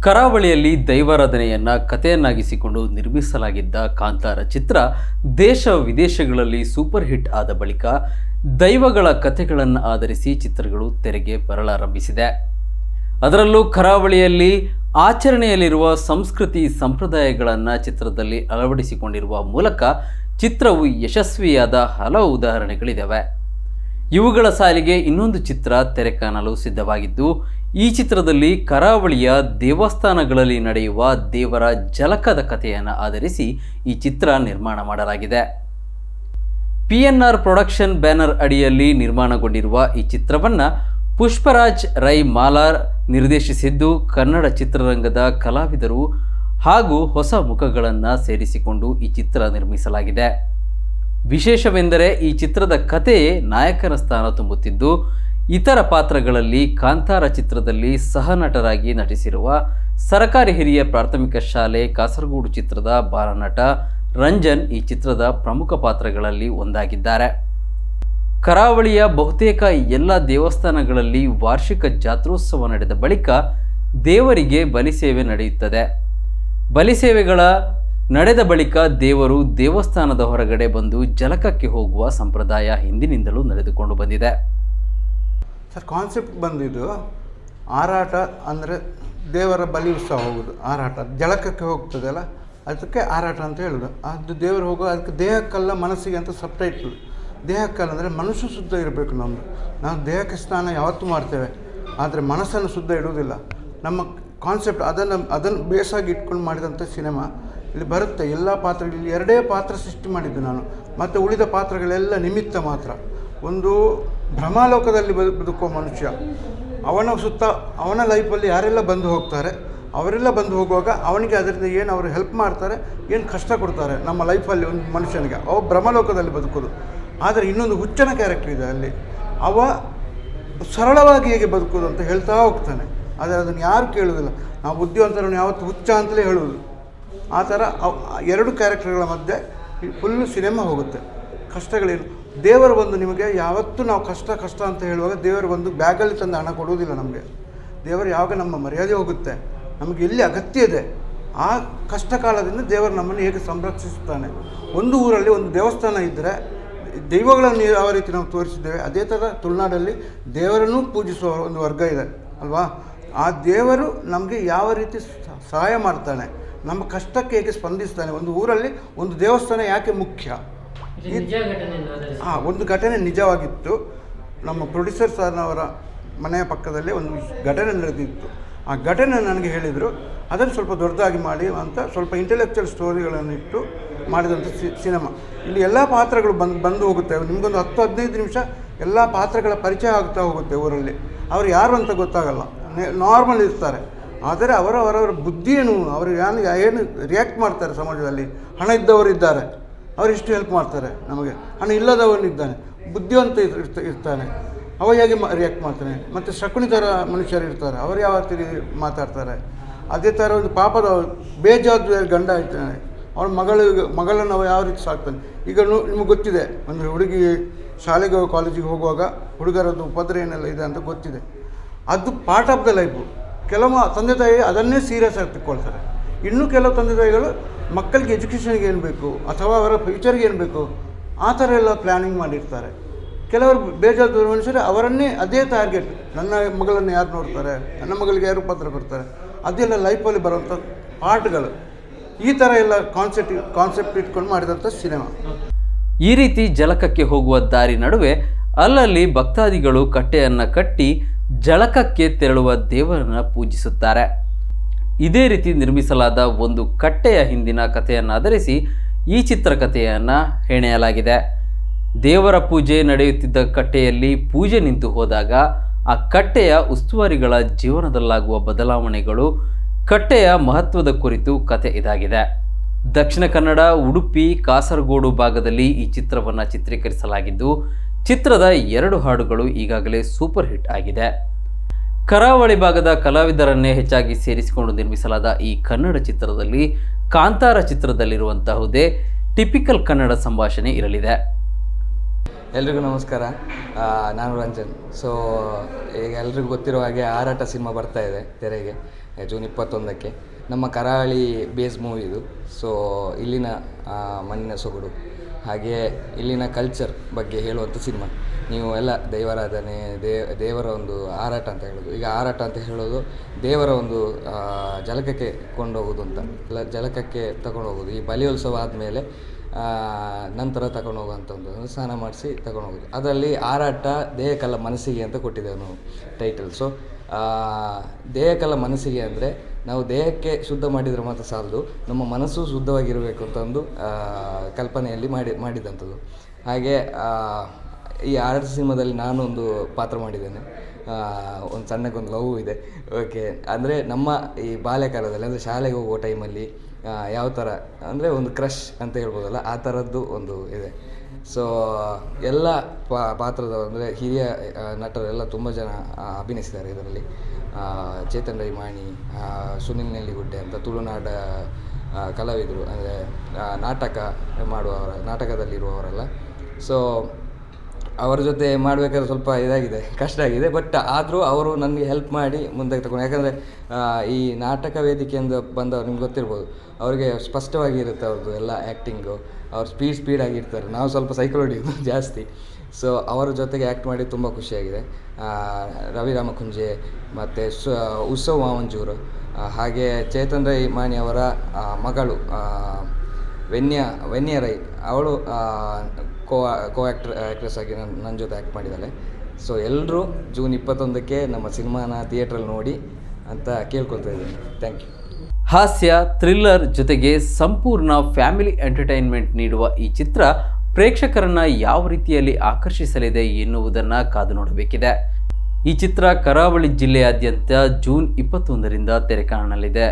ಕರಾವಳಿಯಲ್ಲಿ ದೈವಾರಾಧನೆಯನ್ನು ಕಥೆಯನ್ನಾಗಿಸಿಕೊಂಡು ನಿರ್ಮಿಸಲಾಗಿದ್ದ ಕಾಂತಾರ ಚಿತ್ರ ದೇಶ ವಿದೇಶಗಳಲ್ಲಿ ಸೂಪರ್ ಹಿಟ್ ಆದ ಬಳಿಕ ದೈವಗಳ ಕಥೆಗಳನ್ನು ಆಧರಿಸಿ ಚಿತ್ರಗಳು ತೆರೆಗೆ ಬರಲಾರಂಭಿಸಿದೆ. ಅದರಲ್ಲೂ ಕರಾವಳಿಯಲ್ಲಿ ಆಚರಣೆಯಲ್ಲಿರುವ ಸಂಸ್ಕೃತಿ ಸಂಪ್ರದಾಯಗಳನ್ನು ಚಿತ್ರದಲ್ಲಿ ಅಳವಡಿಸಿಕೊಂಡಿರುವ ಮೂಲಕ ಚಿತ್ರವು ಯಶಸ್ವಿಯಾದ ಹಲವು ಉದಾಹರಣೆಗಳಿದ್ದಾವೆ. ಇವುಗಳ ಸಾಲಿಗೆ ಇನ್ನೊಂದು ಚಿತ್ರ ತೆರೆ ಕಾಣಲು ಸಿದ್ಧವಾಗಿದ್ದು, ಈ ಚಿತ್ರದಲ್ಲಿ ಕರಾವಳಿಯ ದೇವಸ್ಥಾನಗಳಲ್ಲಿ ನಡೆಯುವ ದೇವರ ಜಲಕದ ಕಥೆಯನ್ನು ಆಧರಿಸಿ ಈ ಚಿತ್ರ ನಿರ್ಮಾಣ ಮಾಡಲಾಗಿದೆ. PNR ಪ್ರೊಡಕ್ಷನ್ ಬ್ಯಾನರ್ ಅಡಿಯಲ್ಲಿ ನಿರ್ಮಾಣಗೊಂಡಿರುವ ಈ ಚಿತ್ರವನ್ನು ಪುಷ್ಪರಾಜ್ ರೈ ಮಾಲಾರ್ ನಿರ್ದೇಶಿಸಿದ್ದು, ಕನ್ನಡ ಚಿತ್ರರಂಗದ ಕಲಾವಿದರು ಹಾಗೂ ಹೊಸ ಮುಖಗಳನ್ನು ಸೇರಿಸಿಕೊಂಡು ಈ ಚಿತ್ರ ನಿರ್ಮಿಸಲಾಗಿದೆ. ವಿಶೇಷವೆಂದರೆ ಈ ಚಿತ್ರದ ಕಥೆಯೇ ನಾಯಕನ ಸ್ಥಾನ ತುಂಬುತ್ತಿದ್ದು, ಇತರ ಪಾತ್ರಗಳಲ್ಲಿ ಕಾಂತಾರ ಚಿತ್ರದಲ್ಲಿ ಸಹನಟರಾಗಿ ನಟಿಸಿರುವ ಸರಕಾರಿ ಹಿರಿಯ ಪ್ರಾಥಮಿಕ ಶಾಲೆ ಕಾಸರಗೋಡು ಚಿತ್ರದ ಬಾಲನಟ ರಂಜನ್ ಈ ಚಿತ್ರದ ಪ್ರಮುಖ ಪಾತ್ರಗಳಲ್ಲಿ ಒಂದಾಗಿದ್ದಾರೆ. ಕರಾವಳಿಯ ಬಹುತೇಕ ಎಲ್ಲ ದೇವಸ್ಥಾನಗಳಲ್ಲಿ ವಾರ್ಷಿಕ ಜಾತ್ರೋತ್ಸವ ನಡೆದ ಬಳಿಕ ದೇವರಿಗೆ ಬಲಿಸೇವೆ ನಡೆಯುತ್ತದೆ. ಬಲಿಸೇವೆಗಳ ನಡೆದ ಬಳಿಕ ದೇವರು ದೇವಸ್ಥಾನದ ಹೊರಗಡೆ ಬಂದು ಜಲಕಕ್ಕೆ ಹೋಗುವ ಸಂಪ್ರದಾಯ ಹಿಂದಿನಿಂದಲೂ ನಡೆದುಕೊಂಡು ಬಂದಿದೆ. ಸರ್, ಕಾನ್ಸೆಪ್ಟ್ ಬಂದಿದ್ದು ಆರಾಟ ಅಂದರೆ ದೇವರ ಬಲಿ ಉತ್ಸವ ಹೋಗೋದು, ಆರಾಟ ಜಲಕಕ್ಕೆ ಹೋಗ್ತದಲ್ಲ ಅದಕ್ಕೆ ಆರಾಟ ಅಂತ ಹೇಳೋದು. ಅದು ದೇವರು ಹೋಗೋ ಅದಕ್ಕೆ ದೇಹಕ್ಕಲ್ಲ ಮನಸ್ಸಿಗೆ ಅಂತ ಸಬ್ಟೈಟ್ಲು. ದೇಹಕ್ಕಲ್ಲ ಅಂದರೆ ಮನಸ್ಸು ಶುದ್ಧ ಇರಬೇಕು. ನಾವು ದೇಹಕ್ಕೆ ಸ್ನಾನ ಯಾವತ್ತೂ ಮಾಡ್ತೇವೆ, ಆದರೆ ಮನಸ್ಸನ್ನು ಶುದ್ಧ ಇಡುವುದಿಲ್ಲ. ನಮ್ಮ ಕಾನ್ಸೆಪ್ಟ್ ಅದನ್ನು ಬೇಸಾಗಿ ಇಟ್ಕೊಂಡು ಮಾಡಿದಂಥ ಸಿನಿಮಾ ಇಲ್ಲಿ ಬರುತ್ತೆ. ಎಲ್ಲ ಪಾತ್ರಗಳಲ್ಲಿ 2 ಪಾತ್ರ ಸೃಷ್ಟಿ ಮಾಡಿದ್ದು ನಾನು, ಮತ್ತು ಉಳಿದ ಪಾತ್ರಗಳೆಲ್ಲ ನಿಮಿತ್ತ ಮಾತ್ರ. ಒಂದು ಭ್ರಮಾಲೋಕದಲ್ಲಿ ಬದುಕುವ ಮನುಷ್ಯ, ಅವನ ಸುತ್ತ ಅವನ ಲೈಫಲ್ಲಿ ಯಾರೆಲ್ಲ ಬಂದು ಹೋಗ್ತಾರೆ, ಅವರೆಲ್ಲ ಬಂದು ಹೋಗುವಾಗ ಅವನಿಗೆ ಅದರಿಂದ ಏನು ಅವರು ಹೆಲ್ಪ್ ಮಾಡ್ತಾರೆ, ಏನು ಕಷ್ಟ ಕೊಡ್ತಾರೆ ನಮ್ಮ ಲೈಫಲ್ಲಿ ಒಂದು ಮನುಷ್ಯನಿಗೆ, ಅವ ಭ್ರಮಲೋಕದಲ್ಲಿ ಬದುಕೋದು. ಆದರೆ ಇನ್ನೊಂದು ಹುಚ್ಚನ ಕ್ಯಾರೆಕ್ಟರ್ ಇದೆ ಅಲ್ಲಿ, ಅವ ಸರಳವಾಗಿ ಹೇಗೆ ಬದುಕೋದು ಅಂತ ಹೇಳ್ತಾ ಹೋಗ್ತಾನೆ. ಆದರೆ ಅದನ್ನು ಯಾರು ಕೇಳೋದಿಲ್ಲ. ನಾವು ಬುದ್ಧಿವಂತರನ್ನು ಯಾವತ್ತು ಹುಚ್ಚ ಅಂತಲೇ ಹೇಳುವುದು. ಆ ಥರ 2 ಕ್ಯಾರೆಕ್ಟರ್ಗಳ ಮಧ್ಯೆ ಫುಲ್ಲು ಸಿನಿಮಾ ಹೋಗುತ್ತೆ. ಕಷ್ಟಗಳೇನು, ದೇವರು ಬಂದು ನಿಮಗೆ ಯಾವತ್ತೂ ನಾವು ಕಷ್ಟ ಅಂತ ಹೇಳುವಾಗ ದೇವರು ಬಂದು ಬ್ಯಾಗಲ್ಲಿ ತಂದು ಹಣ ಕೊಡುವುದಿಲ್ಲ ನಮಗೆ. ದೇವರು ಯಾವಾಗ ನಮ್ಮ ಮರ್ಯಾದೆ ಹೋಗುತ್ತೆ, ನಮಗೆ ಎಲ್ಲಿ ಅಗತ್ಯ ಇದೆ ಆ ಕಷ್ಟ ಕಾಲದಿಂದ ದೇವರು ನಮ್ಮನ್ನು ಹೇಗೆ ಸಂರಕ್ಷಿಸುತ್ತಾನೆ. ಒಂದು ಊರಲ್ಲಿ ಒಂದು ದೇವಸ್ಥಾನ ಇದ್ದರೆ ದೈವಗಳನ್ನು ಯಾವ ರೀತಿ ನಾವು ತೋರಿಸಿದ್ದೇವೆ, ಅದೇ ಥರ ತುಳುನಾಡಲ್ಲಿ ದೇವರನ್ನು ಪೂಜಿಸುವ ಒಂದು ವರ್ಗ ಇದೆ ಅಲ್ವಾ. ಆ ದೇವರು ನಮಗೆ ಯಾವ ರೀತಿ ಸಹಾಯ ಮಾಡ್ತಾನೆ, ನಮ್ಮ ಕಷ್ಟಕ್ಕೆ ಹೇಗೆ ಸ್ಪಂದಿಸ್ತಾನೆ. ಒಂದು ಊರಲ್ಲಿ ಒಂದು ದೇವಸ್ಥಾನ ಯಾಕೆ ಮುಖ್ಯ, ಒಂದು ಘಟನೆ ನಿಜವಾಗಿತ್ತು. ನಮ್ಮ ಪ್ರೊಡ್ಯೂಸರ್ ಸರ್ನವರ ಮನೆಯ ಪಕ್ಕದಲ್ಲಿ ಒಂದು ಘಟನೆ ನಡೆದಿತ್ತು. ಆ ಘಟನೆ ನನಗೆ ಹೇಳಿದರು, ಅದನ್ನು ಸ್ವಲ್ಪ ದೊಡ್ಡದಾಗಿ ಮಾಡಿ ಅಂತ ಸ್ವಲ್ಪ ಇಂಟೆಲೆಕ್ಚುವಲ್ ಸ್ಟೋರಿಗಳನ್ನು ಇಟ್ಟು ಮಾಡಿದಂಥ ಸಿನಿಮಾ. ಇಲ್ಲಿ ಎಲ್ಲ ಪಾತ್ರಗಳು ಬಂದು ಹೋಗುತ್ತೆ. ನಿಮಗೊಂದು 10-15 ನಿಮಿಷ ಎಲ್ಲ ಪಾತ್ರಗಳ ಪರಿಚಯ ಆಗ್ತಾ ಹೋಗುತ್ತೆ. ಊರಲ್ಲಿ ಅವರು ಯಾರು ಅಂತ ಗೊತ್ತಾಗಲ್ಲ, ನಾರ್ಮಲ್ ಇರ್ತಾರೆ. ಆದರೆ ಅವರವರ ಬುದ್ಧಿಯೇನು, ಅವರು ಏನು ರಿಯಾಕ್ಟ್ ಮಾಡ್ತಾರೆ ಸಮಾಜದಲ್ಲಿ. ಹಣ ಇದ್ದವರು ಇದ್ದಾರೆ, ಅವರು ಇಷ್ಟು ಹೆಲ್ಪ್ ಮಾಡ್ತಾರೆ ನಮಗೆ. ಹಣ ಇಲ್ಲದವನಿದ್ದಾನೆ, ಬುದ್ಧಿವಂತ ಇರ್ತಾನೆ, ಅವ ಹೇಗೆ ರಿಯಾಕ್ಟ್ ಮಾಡ್ತಾನೆ. ಮತ್ತು ಶಕುನಿ ಥರ ಮನುಷ್ಯರು ಇರ್ತಾರೆ, ಅವರು ಯಾವ ರೀತಿ ಮಾತಾಡ್ತಾರೆ. ಅದೇ ಥರ ಒಂದು ಪಾಪದ ಬೇಜವಾಬ್ದಾರಿ ಗಂಡ ಇರ್ತಾನೆ, ಅವಳ ಮಗಳನ್ನು ಅವ ಯಾವ ರೀತಿ ಸಾಕ್ತಾನೆ. ಈಗ ನಿಮಗೆ ಗೊತ್ತಿದೆ, ಒಂದು ಹುಡುಗಿ ಶಾಲೆಗೆ ಕಾಲೇಜಿಗೆ ಹೋಗುವಾಗ ಹುಡುಗರದ್ದು ಉಪದ್ರ ಏನೆಲ್ಲ ಇದೆ ಅಂತ ಗೊತ್ತಿದೆ. ಅದು ಪಾರ್ಟ್ ಆಫ್ ದ ಲೈಫು. ಕೆಲವು ತಂದೆ ತಾಯಿ ಅದನ್ನೇ ಸೀರಿಯಸ್ ಆಗಿ ತಿಳ್ಕೊಳ್ತಾರೆ. ಇನ್ನೂ ಕೆಲವು ತಂದೆ ತಾಯಿಗಳು ಮಕ್ಕಳಿಗೆ ಎಜುಕೇಷನ್ಗೆ ಏನು ಬೇಕು ಅಥವಾ ಅವರ ಫ್ಯೂಚರ್ಗೆ ಏನು ಬೇಕು ಆ ಥರ ಎಲ್ಲ ಪ್ಲ್ಯಾನಿಂಗ್ ಮಾಡಿರ್ತಾರೆ. ಕೆಲವರು ಬೇಜವಾಬ್ದಾರಿ ಮನುಷ್ಯರು ಅವರನ್ನೇ ಅದೇ ಟಾರ್ಗೆಟ್, ನನ್ನ ಮಗಳನ್ನು ಯಾರು ನೋಡ್ತಾರೆ, ನನ್ನ ಮಗಳಿಗೆ ಯಾರು ಪತ್ರ ಕೊಡ್ತಾರೆ, ಅದೆಲ್ಲ ಲೈಫಲ್ಲಿ ಬರುವಂಥ ಪಾರ್ಟ್ಗಳು. ಈ ಥರ ಎಲ್ಲ ಕಾನ್ಸೆಪ್ಟ್ ಇಟ್ಕೊಂಡು ಮಾಡಿದಂಥ ಸಿನಿಮಾ. ಈ ರೀತಿ ಜಲಕಕ್ಕೆ ಹೋಗುವ ದಾರಿ ನಡುವೆ ಅಲ್ಲಲ್ಲಿ ಭಕ್ತಾದಿಗಳು ಕಟ್ಟೆಯನ್ನು ಕಟ್ಟಿ ಜಳಕಕ್ಕೆ ತೆರಳುವ ದೇವರನ್ನು ಪೂಜಿಸುತ್ತಾರೆ. ಇದೇ ರೀತಿ ನಿರ್ಮಿಸಲಾದ ಒಂದು ಕಟ್ಟೆಯ ಹಿಂದಿನ ಕಥೆಯನ್ನಾಧರಿಸಿ ಈ ಚಿತ್ರಕಥೆಯನ್ನು ಹೆಣೆಯಲಾಗಿದೆ. ದೇವರ ಪೂಜೆ ನಡೆಯುತ್ತಿದ್ದ ಕಟ್ಟೆಯಲ್ಲಿ ಪೂಜೆ ನಿಂತು ಹೋದಾಗ ಆ ಕಟ್ಟೆಯ ಉಸ್ತುವಾರಿಗಳ ಜೀವನದಲ್ಲಾಗುವ ಬದಲಾವಣೆಗಳು, ಕಟ್ಟೆಯ ಮಹತ್ವದ ಕುರಿತು ಕಥೆ ಇದಾಗಿದೆ. ದಕ್ಷಿಣ ಕನ್ನಡ, ಉಡುಪಿ, ಕಾಸರಗೋಡು ಭಾಗದಲ್ಲಿ ಈ ಚಿತ್ರವನ್ನು ಚಿತ್ರೀಕರಿಸಲಾಗಿದ್ದು, ಚಿತ್ರದ 2 ಹಾಡುಗಳು ಈಗಾಗಲೇ ಸೂಪರ್ ಹಿಟ್ ಆಗಿದೆ. ಕರಾವಳಿ ಭಾಗದ ಕಲಾವಿದರನ್ನೇ ಹೆಚ್ಚಾಗಿ ಸೇರಿಸಿಕೊಂಡು ನಿರ್ಮಿಸಲಾದ ಈ ಕನ್ನಡ ಚಿತ್ರದಲ್ಲಿ ಕಾಂತಾರ ಚಿತ್ರದಲ್ಲಿರುವಂತಹುದೇ ಟಿಪಿಕಲ್ ಕನ್ನಡ ಸಂಭಾಷಣೆ ಇರಲಿದೆ. ಎಲ್ರಿಗೂ ನಮಸ್ಕಾರ, ನಾನು ರಂಜನ್. ಸೊ ಈಗ ಎಲ್ರಿಗೂ ಗೊತ್ತಿರೋ ಹಾಗೆ ಆರಾಟ ಸಿನಿಮಾ ಬರ್ತಾ ಇದೆ ತೆರೆಗೆ. ಜೂನ್ 21ಕ್ಕೆ. ನಮ್ಮ ಕರಾವಳಿ ಬೇಸ್ ಮೂವಿ ಇದು. ಸೊ ಇಲ್ಲಿನ ಮಣ್ಣಿನ ಸೊಗಡು ಹಾಗೆ ಇಲ್ಲಿನ ಕಲ್ಚರ್ ಬಗ್ಗೆ ಹೇಳುವಂಥ ಸಿನಿಮಾ. ನೀವು ಎಲ್ಲ ದೈವಾರಾಧನೆ, ದೇವರ ಒಂದು ಹಾರಾಟ ಅಂತ ಹೇಳೋದು. ಈಗ ಹಾರಾಟ ಅಂತ ಹೇಳೋದು ದೇವರ ಒಂದು ಜಲಕಕ್ಕೆ ಕೊಂಡೋಗೋದು ಅಂತ, ಜಲಕಕ್ಕೆ ತಗೊಂಡು ಹೋಗೋದು. ಈ ಬಲಿಯೋತ್ಸವ ಆದಮೇಲೆ ನಂತರ ತಗೊಂಡು ಹೋಗುವಂಥ ಒಂದು ಸ್ನಾನ ಮಾಡಿಸಿ ತಗೊಂಡು ಹೋಗೋದು. ಅದರಲ್ಲಿ ಹಾರಾಟ ದೇಹಕ್ಕಲ್ಲ ಮನಸ್ಸಿಗೆ ಅಂತ ಕೊಟ್ಟಿದ್ದೇವೆ ನಾವು ಟೈಟಲ್. ಸೊ ದೇಹಕ್ಕಲ್ಲ ಮನಸ್ಸಿಗೆ ಅಂದರೆ ನಾವು ದೇಹಕ್ಕೆ ಶುದ್ಧ ಮಾಡಿದರೆ ಮಾತ್ರ ಸಾಲದು, ನಮ್ಮ ಮನಸ್ಸು ಶುದ್ಧವಾಗಿರಬೇಕು ಅಂತ ಒಂದು ಕಲ್ಪನೆಯಲ್ಲಿ ಮಾಡಿದಂಥದ್ದು. ಹಾಗೆ ಈ ಹಾರಾಟ ಸಿನಿಮಾದಲ್ಲಿ ನಾನು ಒಂದು ಪಾತ್ರ ಮಾಡಿದ್ದೇನೆ. ಒಂದು ಸಣ್ಣಕ್ಕೊಂದು ಲವ್ ಇದೆ. ಓಕೆ, ಅಂದರೆ ನಮ್ಮ ಈ ಬಾಲ್ಯಕಾಲದಲ್ಲಿ ಅಂದರೆ ಶಾಲೆಗೆ ಹೋಗುವ ಟೈಮಲ್ಲಿ ಯಾವ ಥರ ಅಂದರೆ ಒಂದು ಕ್ರಶ್ ಅಂತ ಹೇಳ್ಬೋದಲ್ಲ, ಆ ಥರದ್ದು ಒಂದು ಇದೆ. ಸೊ ಎಲ್ಲ ಪಾತ್ರದ ಅಂದರೆ ಹಿರಿಯ ನಟರೆಲ್ಲ ತುಂಬ ಜನ ಅಭಿನಯಿಸಿದ್ದಾರೆ ಇದರಲ್ಲಿ. ಚೇತನ್ ರೈ ಮಾಣಿ, ಸುನಿಲ್ ನೆಲ್ಲಿಗುಡ್ಡೆ ಅಂತ ತುಳುನಾಡ ಕಲಾವಿದರು, ಅಂದರೆ ನಾಟಕದಲ್ಲಿರುವವರೆಲ್ಲ. ಸೊ ಅವರ ಜೊತೆ ಮಾಡಬೇಕಾದ್ರೆ ಸ್ವಲ್ಪ ಇದಾಗಿದೆ, ಕಷ್ಟ ಆಗಿದೆ. ಬಟ್ ಆದರೂ ಅವರು ನನಗೆ ಹೆಲ್ಪ್ ಮಾಡಿ ಮುಂದೆ ತಗೊಂಡು, ಯಾಕಂದರೆ ಈ ನಾಟಕ ವೇದಿಕೆಯಿಂದ ಬಂದವರು ನಿಮ್ಗೆ ಗೊತ್ತಿರ್ಬೋದು, ಅವರಿಗೆ ಸ್ಪಷ್ಟವಾಗಿ ಇರುತ್ತೆ ಅವ್ರದ್ದು ಎಲ್ಲ ಆ್ಯಕ್ಟಿಂಗು. ಅವ್ರು ಸ್ಪೀಡಾಗಿರ್ತಾರೆ, ನಾವು ಸ್ವಲ್ಪ ಸೈಕಲ್ ಜಾಸ್ತಿ. ಸೊ ಅವರ ಜೊತೆಗೆ ಆ್ಯಕ್ಟ್ ಮಾಡಿ ತುಂಬ ಖುಷಿಯಾಗಿದೆ. ರವಿ ರಾಮಕುಂಜೆ ಮತ್ತು ಉತ್ಸವ್ ಮಾವಂಜೂರು, ಹಾಗೆ ಚೇತನ್ ರೈ ಮಾಣಿ ಅವರ ಮಗಳು ವೆನ್ಯ ರೈ, ಅವಳು ಕೋ ಆ್ಯಕ್ಟ್ರೆಸ್ ಆಗಿ ನನ್ನ ಜೊತೆ ಆ್ಯಕ್ಟ್ ಮಾಡಿದ್ದಾಳೆ. ಸೊ ಎಲ್ಲರೂ ಜೂನ್ 21ಕ್ಕೆ ನಮ್ಮ ಸಿನಿಮಾನ ಥಿಯೇಟ್ರಲ್ಲಿ ನೋಡಿ ಅಂತ ಕೇಳ್ಕೊಳ್ತಾ ಇದ್ದೀನಿ. Thank you. ಹಾಸ್ಯ, ಥ್ರಿಲ್ಲರ್ ಜೊತೆಗೆ ಸಂಪೂರ್ಣ ಫ್ಯಾಮಿಲಿ ಎಂಟರ್ಟೈನ್ಮೆಂಟ್ ನೀಡುವ ಈ ಚಿತ್ರ ಪ್ರೇಕ್ಷಕರನ್ನು ಯಾವ ರೀತಿಯಲ್ಲಿ ಆಕರ್ಷಿಸಲಿದೆ ಎನ್ನುವುದನ್ನು ಕಾದು ನೋಡಬೇಕಿದೆ. ಈ ಚಿತ್ರ ಕರಾವಳಿ ಜಿಲ್ಲೆಯಾದ್ಯಂತ ಜೂನ್ 21ರಿಂದ ತೆರೆ ಕಾಣಲಿದೆ.